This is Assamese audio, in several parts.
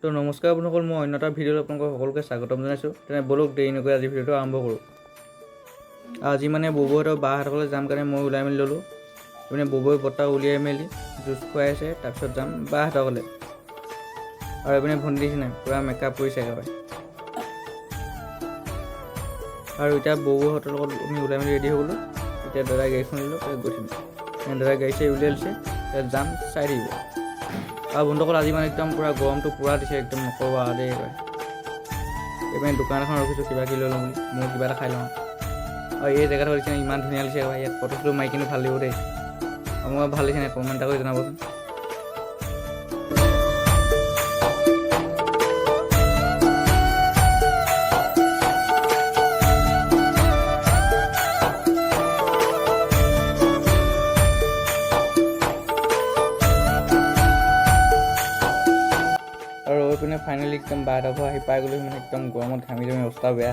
তো নমস্কাৰ বন্ধুসকল, মই অন্য এটা ভিডিঅ'ত আপোনালোকক সকলোকে স্বাগতম জনাইছোঁ। তেনে বলক দেৰি নকৰি আজি ভিডিঅ'টো আৰম্ভ কৰোঁ। আজি মানে ববৌহঁতৰ বাহঁতলৈ যাম কাৰণে মই ওলাই মেলি ল'লোঁ। মানে ববৌয়ে বৰ্তা উলিয়াই মেলি জুচ খুৱাই আছে, তাৰপিছত যাম বাহঁতৰ ঘৰলৈ। আৰু এইপিনে ভণ্টি দেখিছে পূৰা মেকআপ কৰিছে একেবাৰে। আৰু এতিয়া ববৌহঁতৰ লগত আমি ওলাই মেলি ৰেডি হৈ গ'লোঁ। এতিয়া দাদাই গাড়ীখন দিলোঁ, গৈছিলোঁ। দাদাই গাড়ী চাৰি উলিয়াই লৈছে, যাম চাই দিব। আৰু বন্ধুসকল আজি মানে একদম পূৰা গৰমটো পূৰা দিছে, একদম নক'বা দেই একেবাৰে। এইপিনে দোকান এখন ৰখিছোঁ কিবা কিবি লৈ ল'ম বুলি, মই কিবা এটা খাই লওঁ। আৰু এই জেগাটো দিছে ইমান ধুনীয়া লাগিছে, ইয়াত ফটো চটো মাৰি কিন্তু ভাল লাগিব দেই। আৰু মই ভাল লাগিছে নাই কমেণ্ট এটা কৰি জনাবচোন। আৰু এইপিনে ফাইনেলি একদম বাহঁতৰ ঘৰ আহি পাই গ'লোঁ। মানে একদম গৰমত ঘামি জামি অৱস্থা বেয়া।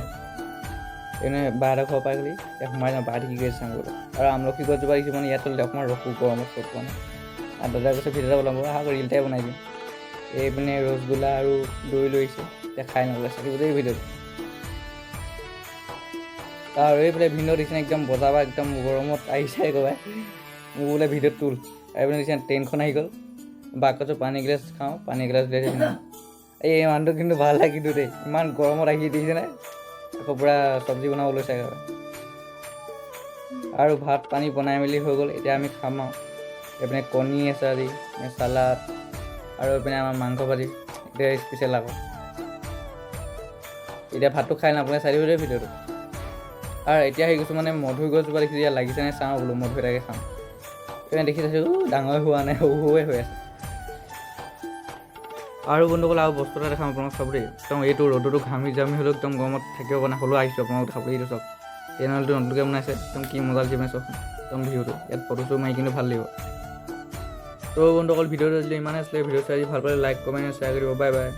এনে বাহঁতৰ ঘৰ পাই গ'লি, এতিয়া সোমাই যাওঁ বাহঁতে কি কৰি চাম গ'লো। আৰু আমলখি গছজোপা দেখিছোঁ মানে ইয়াত তলতে অকণমান ৰখোঁ গৰমত চব পোৱা নাই। আৰু দাদাই কৈছে ভিডিঅ' এটা বনাব, ৰিল এটাই বনাই দিওঁ। এইপিনে ৰসগোল্লা আৰু দৈ লৈ আহিছে, এতিয়া খাই নগ'লে চাকিব দেই ভিডিঅ'টো। আৰু এইফালে ভিডিঅ' দেখিছে একদম বজাৰ পৰা একদম গৰমত আহিছে একেবাৰে, মোক বোলে ভিডিঅ'ত তুল। এইপিনে দেখিছে ট্ৰেইনখন আহি গ'ল, বাকচত পানী গিলাচ খাওঁ, পানী গিলাচ উলিয়াই দিছে। এই মানুহটো কিন্তু ভাল লাগে কিন্তু দেই, ইমান গৰমত আহি দেখিছেনে আকৌ পূৰা চব্জি বনাব লৈছে একেবাৰে। আৰু ভাত পানী বনাই মেলি হৈ গ'ল, এতিয়া আমি খাম আৰু। এইপিনে কণী আছে আজি, চালাড, আৰু এইপিনে আমাৰ মাংস ভাজি, এতিয়া স্পেচিয়েল আকৌ। এতিয়া ভাতটো খাই নাপালে চাই দিব দেই ভিডিঅ'টো। আৰু এতিয়া আহি গৈছোঁ মানে মধুৰি গছজোপা দেখিছোঁ, ইয়াত লাগিছে নে চাওঁ বোলো, মধুৰি এটাকে খাওঁ। এইপিনে দেখি চাইছোঁ ডাঙৰ হোৱা নাই, সৰু সৰুৱে হৈ আছে। আৰু বন্ধুসকল আৰু বস্তু এটা দেখাম আপোনালোকক চাব দেই। একদম এইটো ৰ'দতো ঘামি জামি হ'লেও একদম গৰমত থাকিব পৰা নাই, হ'লেও আহিছোঁ আপোনালোকক দেখাবলৈ। এইটো চাওক, চেনেলটো নতুনকৈ বনাইছে, একদম কি মজা লাগিছে মানে চাওক একদম ভিউটো। ইয়াত ফটো চটো মাৰি কিন্তু ভাল লাগিব। তো বন্ধুসকল ভিডিঅ'টো আজিলৈ ইমানে আছিলে। ভিডিঅ' চাই ভাল পালে লাইক কমেণ্ট শ্বেয়াৰ কৰি দিব। Bye bye.